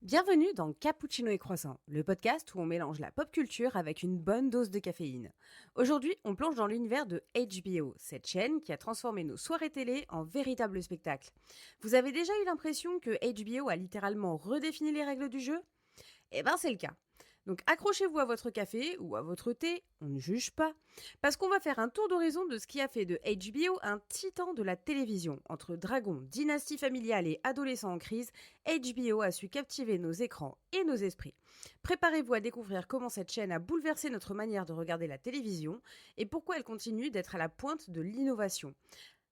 Bienvenue dans Cappuccino et Croissant, le podcast où on mélange la pop culture avec une bonne dose de caféine. Aujourd'hui, on plonge dans l'univers de HBO, cette chaîne qui a transformé nos soirées télé en véritable spectacle. Vous avez déjà eu l'impression que HBO a littéralement redéfini les règles du jeu ? Eh ben c'est le cas. Donc accrochez-vous à votre café ou à votre thé, on ne juge pas, parce qu'on va faire un tour d'horizon de ce qui a fait de HBO un titan de la télévision. Entre dragons, dynastie familiale et adolescents en crise, HBO a su captiver nos écrans et nos esprits. Préparez-vous à découvrir comment cette chaîne a bouleversé notre manière de regarder la télévision et pourquoi elle continue d'être à la pointe de l'innovation.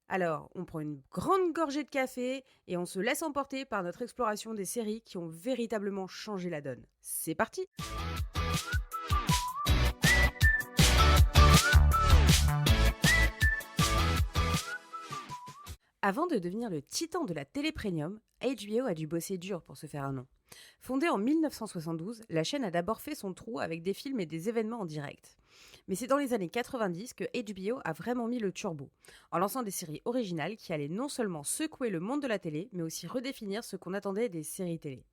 Alors, on prend une grande gorgée de café et on se laisse emporter par notre exploration des séries qui ont véritablement changé la donne. C'est parti! Avant de devenir le titan de la télé premium, HBO a dû bosser dur pour se faire un nom. Fondée en 1972, la chaîne a d'abord fait son trou avec des films et des événements en direct. Mais c'est dans les années 90 que HBO a vraiment mis le turbo, en lançant des séries originales qui allaient non seulement secouer le monde de la télé, mais aussi redéfinir ce qu'on attendait des séries télé.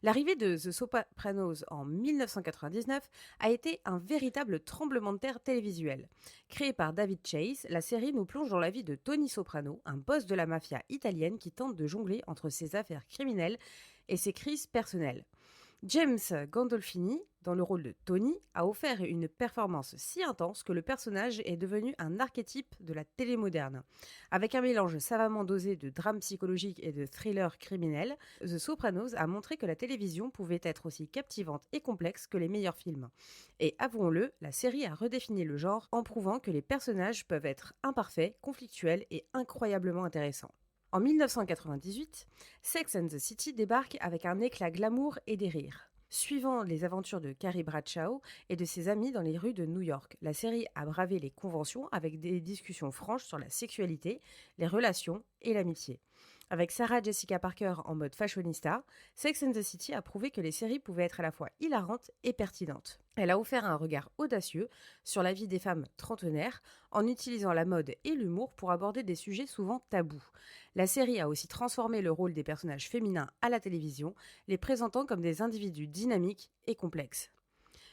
L'arrivée de The Sopranos en 1999 a été un véritable tremblement de terre télévisuel. Créée par David Chase, la série nous plonge dans la vie de Tony Soprano, un boss de la mafia italienne qui tente de jongler entre ses affaires criminelles et ses crises personnelles. James Gandolfini, dans le rôle de Tony, a offert une performance si intense que le personnage est devenu un archétype de la télé moderne. Avec un mélange savamment dosé de drame psychologique et de thriller criminel, The Sopranos a montré que la télévision pouvait être aussi captivante et complexe que les meilleurs films. Et avouons-le, la série a redéfini le genre en prouvant que les personnages peuvent être imparfaits, conflictuels et incroyablement intéressants. En 1998, Sex and the City débarque avec un éclat glamour et des rires. Suivant les aventures de Carrie Bradshaw et de ses amis dans les rues de New York, la série a bravé les conventions avec des discussions franches sur la sexualité, les relations et l'amitié. Avec Sarah Jessica Parker en mode fashionista, Sex and the City a prouvé que les séries pouvaient être à la fois hilarantes et pertinentes. Elle a offert un regard audacieux sur la vie des femmes trentenaires en utilisant la mode et l'humour pour aborder des sujets souvent tabous. La série a aussi transformé le rôle des personnages féminins à la télévision, les présentant comme des individus dynamiques et complexes.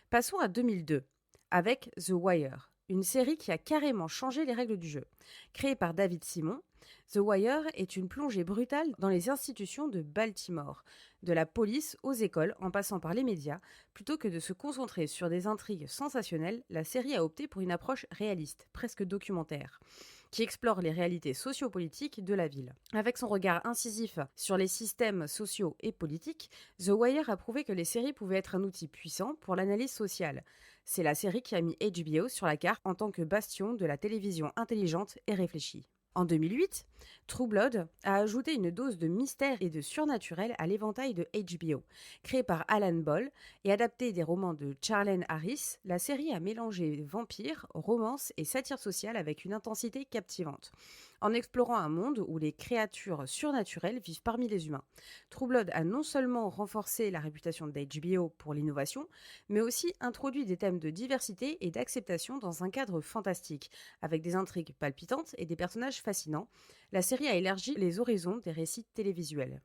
Passons à 2002, avec The Wire, une série qui a carrément changé les règles du jeu. Créée par David Simon, The Wire est une plongée brutale dans les institutions de Baltimore, de la police aux écoles en passant par les médias. Plutôt que de se concentrer sur des intrigues sensationnelles, la série a opté pour une approche réaliste, presque documentaire, qui explore les réalités sociopolitiques de la ville. Avec son regard incisif sur les systèmes sociaux et politiques, The Wire a prouvé que les séries pouvaient être un outil puissant pour l'analyse sociale. C'est la série qui a mis HBO sur la carte en tant que bastion de la télévision intelligente et réfléchie. En 2008, True Blood a ajouté une dose de mystère et de surnaturel à l'éventail de HBO. Créée par Alan Ball et adaptée des romans de Charlaine Harris, la série a mélangé vampires, romance et satire sociale avec une intensité captivante, en explorant un monde où les créatures surnaturelles vivent parmi les humains. True Blood a non seulement renforcé la réputation d'HBO pour l'innovation, mais aussi introduit des thèmes de diversité et d'acceptation dans un cadre fantastique, avec des intrigues palpitantes et des personnages fascinants. La série a élargi les horizons des récits télévisuels.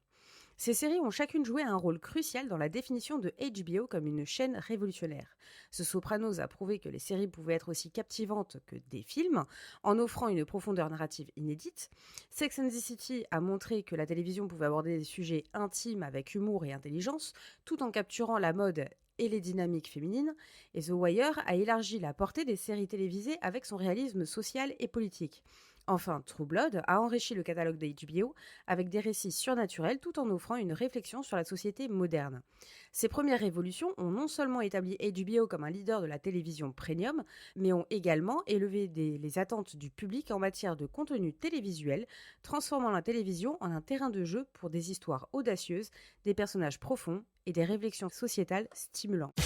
Ces séries ont chacune joué un rôle crucial dans la définition de HBO comme une chaîne révolutionnaire. The Sopranos a prouvé que les séries pouvaient être aussi captivantes que des films, en offrant une profondeur narrative inédite. Sex and the City a montré que la télévision pouvait aborder des sujets intimes avec humour et intelligence, tout en capturant la mode et les dynamiques féminines, et The Wire a élargi la portée des séries télévisées avec son réalisme social et politique. Enfin, True Blood a enrichi le catalogue de HBO avec des récits surnaturels tout en offrant une réflexion sur la société moderne. Ces premières révolutions ont non seulement établi HBO comme un leader de la télévision premium, mais ont également élevé les attentes du public en matière de contenu télévisuel, transformant la télévision en un terrain de jeu pour des histoires audacieuses, des personnages profonds et des réflexions sociétales stimulantes.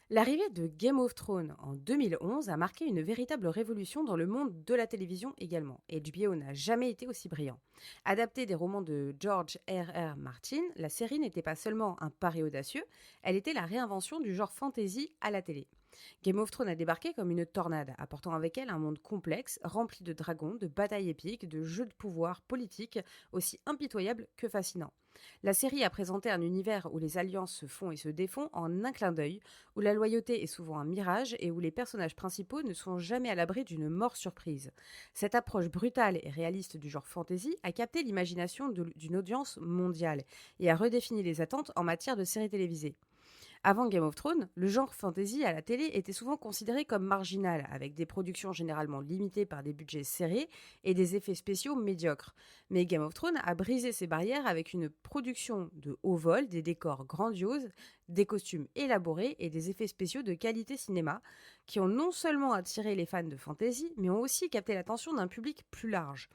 L'arrivée de Game of Thrones en 2011 a marqué une véritable révolution dans le monde de la télévision également. HBO n'a jamais été aussi brillant. Adaptée des romans de George R.R. Martin, la série n'était pas seulement un pari audacieux, elle était la réinvention du genre fantasy à la télé. Game of Thrones a débarqué comme une tornade, apportant avec elle un monde complexe, rempli de dragons, de batailles épiques, de jeux de pouvoir politiques, aussi impitoyables que fascinants. La série a présenté un univers où les alliances se font et se défont en un clin d'œil, où la loyauté est souvent un mirage et où les personnages principaux ne sont jamais à l'abri d'une mort surprise. Cette approche brutale et réaliste du genre fantasy a capté l'imagination d'une audience mondiale et a redéfini les attentes en matière de séries télévisées. Avant Game of Thrones, le genre fantasy à la télé était souvent considéré comme marginal, avec des productions généralement limitées par des budgets serrés et des effets spéciaux médiocres. Mais Game of Thrones a brisé ces barrières avec une production de haut vol, des décors grandioses, des costumes élaborés et des effets spéciaux de qualité cinéma, qui ont non seulement attiré les fans de fantasy, mais ont aussi capté l'attention d'un public plus large.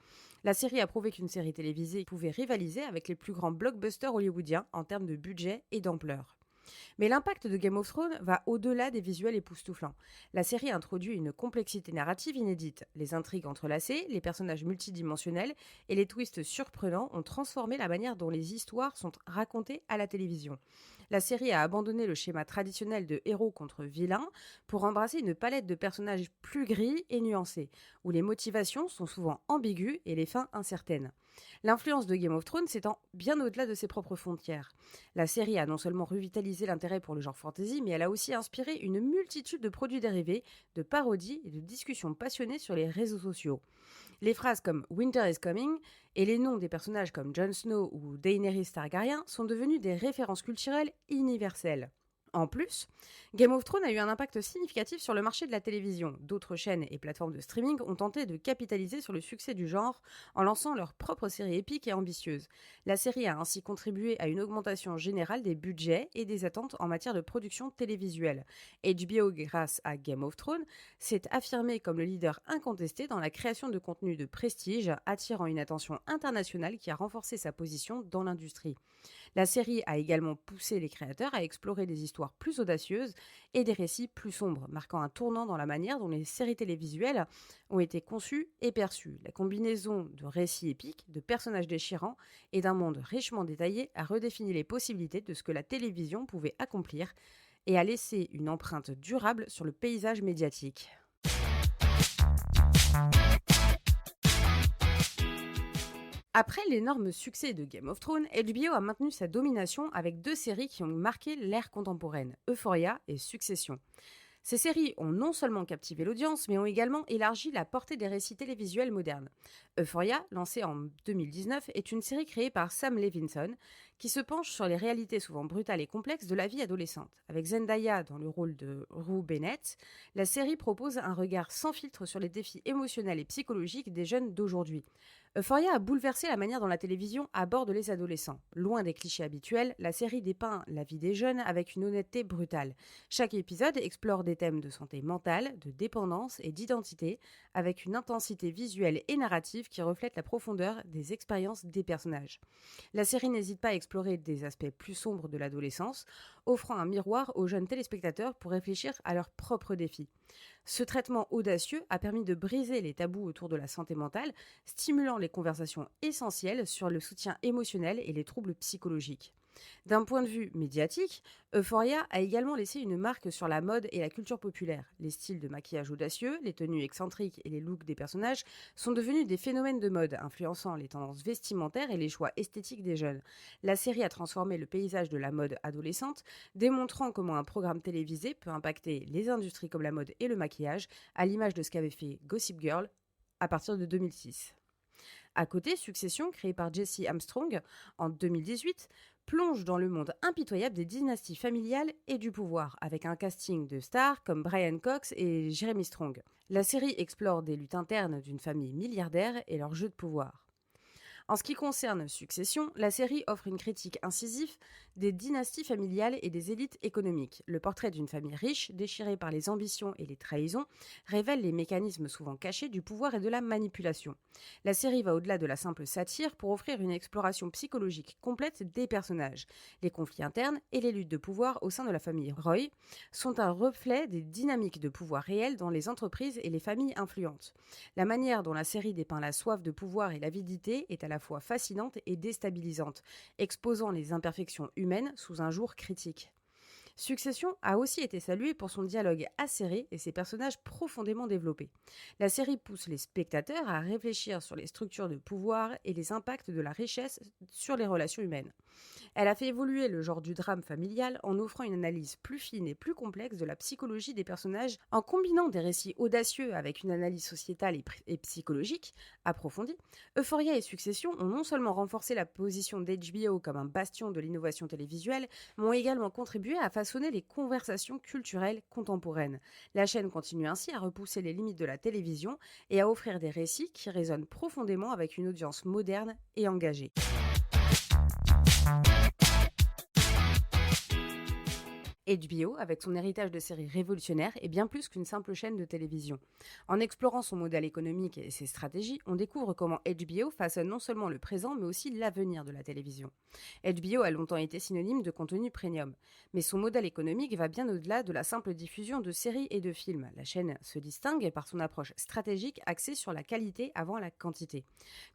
La série a prouvé qu'une série télévisée pouvait rivaliser avec les plus grands blockbusters hollywoodiens en termes de budget et d'ampleur. Mais l'impact de Game of Thrones va au-delà des visuels époustouflants. La série introduit une complexité narrative inédite. Les intrigues entrelacées, les personnages multidimensionnels et les twists surprenants ont transformé la manière dont les histoires sont racontées à la télévision. La série a abandonné le schéma traditionnel de héros contre vilains pour embrasser une palette de personnages plus gris et nuancés, où les motivations sont souvent ambiguës et les fins incertaines. L'influence de Game of Thrones s'étend bien au-delà de ses propres frontières. La série a non seulement revitalisé l'intérêt pour le genre fantasy, mais elle a aussi inspiré une multitude de produits dérivés, de parodies et de discussions passionnées sur les réseaux sociaux. Les phrases comme Winter is coming et les noms des personnages comme Jon Snow ou Daenerys Targaryen sont devenus des références culturelles universelles. En plus, Game of Thrones a eu un impact significatif sur le marché de la télévision. D'autres chaînes et plateformes de streaming ont tenté de capitaliser sur le succès du genre en lançant leurs propres séries épiques et ambitieuses. La série a ainsi contribué à une augmentation générale des budgets et des attentes en matière de production télévisuelle. HBO, grâce à Game of Thrones, s'est affirmé comme le leader incontesté dans la création de contenus de prestige, attirant une attention internationale qui a renforcé sa position dans l'industrie. La série a également poussé les créateurs à explorer des histoires plus audacieuses et des récits plus sombres, marquant un tournant dans la manière dont les séries télévisuelles ont été conçues et perçues. La combinaison de récits épiques, de personnages déchirants et d'un monde richement détaillé a redéfini les possibilités de ce que la télévision pouvait accomplir et a laissé une empreinte durable sur le paysage médiatique. Après l'énorme succès de Game of Thrones, HBO a maintenu sa domination avec deux séries qui ont marqué l'ère contemporaine, Euphoria et Succession. Ces séries ont non seulement captivé l'audience, mais ont également élargi la portée des récits télévisuels modernes. Euphoria, lancée en 2019, est une série créée par Sam Levinson, qui se penche sur les réalités souvent brutales et complexes de la vie adolescente. Avec Zendaya dans le rôle de Rue Bennett, la série propose un regard sans filtre sur les défis émotionnels et psychologiques des jeunes d'aujourd'hui. Euphoria a bouleversé la manière dont la télévision aborde les adolescents. Loin des clichés habituels, la série dépeint la vie des jeunes avec une honnêteté brutale. Chaque épisode explore des thèmes de santé mentale, de dépendance et d'identité, avec une intensité visuelle et narrative qui reflète la profondeur des expériences des personnages. La série n'hésite pas à explorer des aspects plus sombres de l'adolescence, offrant un miroir aux jeunes téléspectateurs pour réfléchir à leurs propres défis. Ce traitement audacieux a permis de briser les tabous autour de la santé mentale, stimulant les conversations essentielles sur le soutien émotionnel et les troubles psychologiques. D'un point de vue médiatique, Euphoria a également laissé une marque sur la mode et la culture populaire. Les styles de maquillage audacieux, les tenues excentriques et les looks des personnages sont devenus des phénomènes de mode, influençant les tendances vestimentaires et les choix esthétiques des jeunes. La série a transformé le paysage de la mode adolescente, démontrant comment un programme télévisé peut impacter les industries comme la mode et le maquillage, à l'image de ce qu'avait fait Gossip Girl à partir de 2006. À côté, Succession, créée par Jesse Armstrong en 2018, plonge dans le monde impitoyable des dynasties familiales et du pouvoir, avec un casting de stars comme Brian Cox et Jeremy Strong. La série explore des luttes internes d'une famille milliardaire et leur jeu de pouvoir. En ce qui concerne Succession, la série offre une critique incisive des dynasties familiales et des élites économiques. Le portrait d'une famille riche, déchirée par les ambitions et les trahisons, révèle les mécanismes souvent cachés du pouvoir et de la manipulation. La série va au-delà de la simple satire pour offrir une exploration psychologique complète des personnages. Les conflits internes et les luttes de pouvoir au sein de la famille Roy sont un reflet des dynamiques de pouvoir réelles dans les entreprises et les familles influentes. La manière dont la série dépeint la soif de pouvoir et l'avidité est à la fois fascinante et déstabilisante, exposant les imperfections humaines sous un jour critique. Succession a aussi été saluée pour son dialogue acéré et ses personnages profondément développés. La série pousse les spectateurs à réfléchir sur les structures de pouvoir et les impacts de la richesse sur les relations humaines. Elle a fait évoluer le genre du drame familial en offrant une analyse plus fine et plus complexe de la psychologie des personnages, en combinant des récits audacieux avec une analyse sociétale et psychologique approfondie. Euphoria et Succession ont non seulement renforcé la position d'HBO comme un bastion de l'innovation télévisuelle, mais ont également contribué à façonner les conversations culturelles contemporaines. La chaîne continue ainsi à repousser les limites de la télévision et à offrir des récits qui résonnent profondément avec une audience moderne et engagée. HBO, avec son héritage de séries révolutionnaires, est bien plus qu'une simple chaîne de télévision. En explorant son modèle économique et ses stratégies, on découvre comment HBO façonne non seulement le présent, mais aussi l'avenir de la télévision. HBO a longtemps été synonyme de contenu premium, mais son modèle économique va bien au-delà de la simple diffusion de séries et de films. La chaîne se distingue par son approche stratégique axée sur la qualité avant la quantité.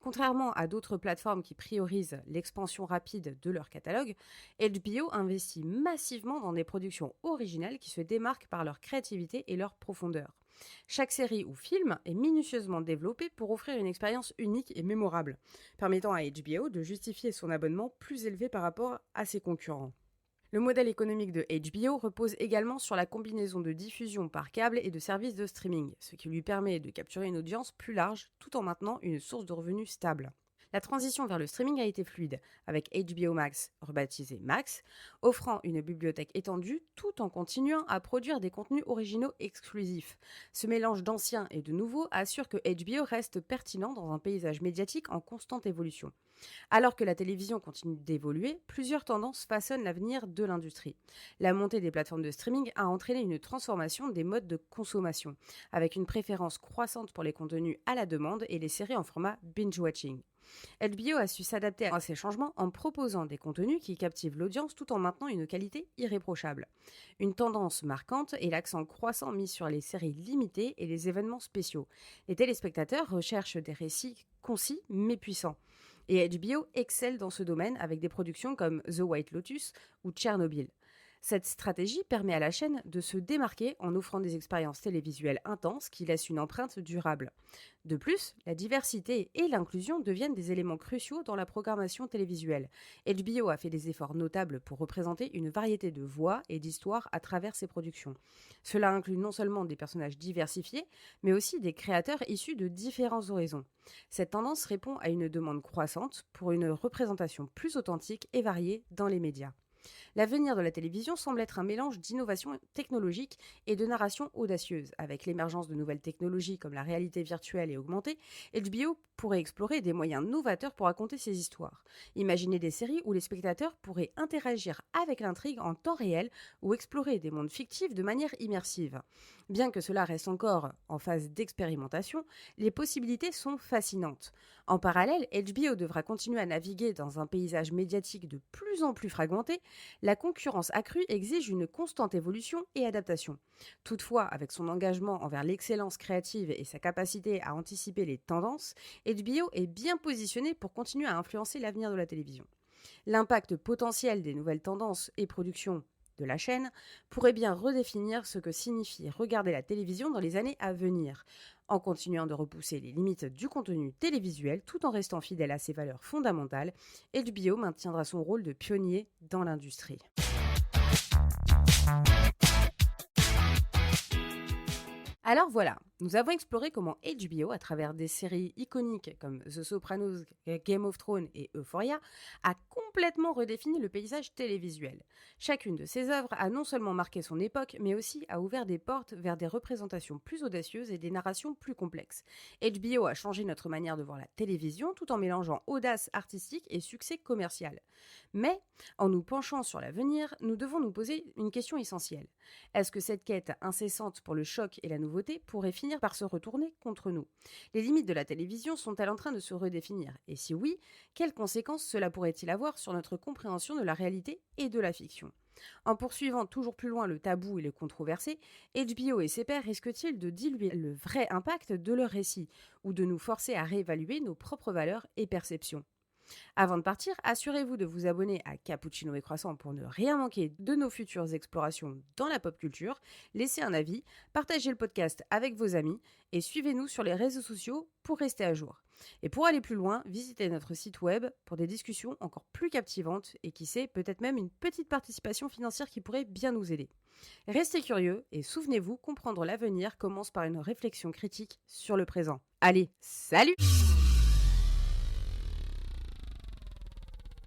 Contrairement à d'autres plateformes qui priorisent l'expansion rapide de leur catalogue, HBO investit massivement dans des productions originales qui se démarquent par leur créativité et leur profondeur. Chaque série ou film est minutieusement développé pour offrir une expérience unique et mémorable, permettant à HBO de justifier son abonnement plus élevé par rapport à ses concurrents. Le modèle économique de HBO repose également sur la combinaison de diffusion par câble et de services de streaming, ce qui lui permet de capturer une audience plus large tout en maintenant une source de revenus stable. La transition vers le streaming a été fluide, avec HBO Max, rebaptisé Max, offrant une bibliothèque étendue tout en continuant à produire des contenus originaux exclusifs. Ce mélange d'anciens et de nouveaux assure que HBO reste pertinent dans un paysage médiatique en constante évolution. Alors que la télévision continue d'évoluer, plusieurs tendances façonnent l'avenir de l'industrie. La montée des plateformes de streaming a entraîné une transformation des modes de consommation, avec une préférence croissante pour les contenus à la demande et les séries en format binge-watching. HBO a su s'adapter à ces changements en proposant des contenus qui captivent l'audience tout en maintenant une qualité irréprochable. Une tendance marquante est l'accent croissant mis sur les séries limitées et les événements spéciaux. Les téléspectateurs recherchent des récits concis mais puissants. Et HBO excelle dans ce domaine avec des productions comme The White Lotus ou Tchernobyl. Cette stratégie permet à la chaîne de se démarquer en offrant des expériences télévisuelles intenses qui laissent une empreinte durable. De plus, la diversité et l'inclusion deviennent des éléments cruciaux dans la programmation télévisuelle. HBO a fait des efforts notables pour représenter une variété de voix et d'histoires à travers ses productions. Cela inclut non seulement des personnages diversifiés, mais aussi des créateurs issus de différents horizons. Cette tendance répond à une demande croissante pour une représentation plus authentique et variée dans les médias. L'avenir de la télévision semble être un mélange d'innovation technologique et de narration audacieuse. Avec l'émergence de nouvelles technologies comme la réalité virtuelle et augmentée, HBO pourrait explorer des moyens novateurs pour raconter ses histoires. Imaginez des séries où les spectateurs pourraient interagir avec l'intrigue en temps réel ou explorer des mondes fictifs de manière immersive. Bien que cela reste encore en phase d'expérimentation, les possibilités sont fascinantes. En parallèle, HBO devra continuer à naviguer dans un paysage médiatique de plus en plus fragmenté. La concurrence accrue exige une constante évolution et adaptation. Toutefois, avec son engagement envers l'excellence créative et sa capacité à anticiper les tendances, HBO est bien positionné pour continuer à influencer l'avenir de la télévision. L'impact potentiel des nouvelles tendances et productions de la chaîne pourrait bien redéfinir ce que signifie regarder la télévision dans les années à venir, en continuant de repousser les limites du contenu télévisuel tout en restant fidèle à ses valeurs fondamentales. HBO maintiendra son rôle de pionnier dans l'industrie. Alors voilà, nous avons exploré comment HBO, à travers des séries iconiques comme The Sopranos, Game of Thrones et Euphoria, a complètement redéfini le paysage télévisuel. Chacune de ces œuvres a non seulement marqué son époque, mais aussi a ouvert des portes vers des représentations plus audacieuses et des narrations plus complexes. HBO a changé notre manière de voir la télévision tout en mélangeant audace artistique et succès commercial. Mais, en nous penchant sur l'avenir, nous devons nous poser une question essentielle. Est-ce que cette quête incessante pour le choc et la nouveauté pourrait finir par se retourner contre nous ? Les limites de la télévision sont-elles en train de se redéfinir ? Et si oui, quelles conséquences cela pourrait-il avoir sur notre compréhension de la réalité et de la fiction ? En poursuivant toujours plus loin le tabou et les controversés, HBO et ses pairs risquent-ils de diluer le vrai impact de leur récit ou de nous forcer à réévaluer nos propres valeurs et perceptions ? Avant de partir, assurez-vous de vous abonner à Cappuccino et Croissant pour ne rien manquer de nos futures explorations dans la pop culture. Laissez un avis, partagez le podcast avec vos amis et suivez-nous sur les réseaux sociaux pour rester à jour. Et pour aller plus loin, visitez notre site web pour des discussions encore plus captivantes et qui sait, peut-être même une petite participation financière qui pourrait bien nous aider. Restez curieux et souvenez-vous, comprendre l'avenir commence par une réflexion critique sur le présent. Allez, salut!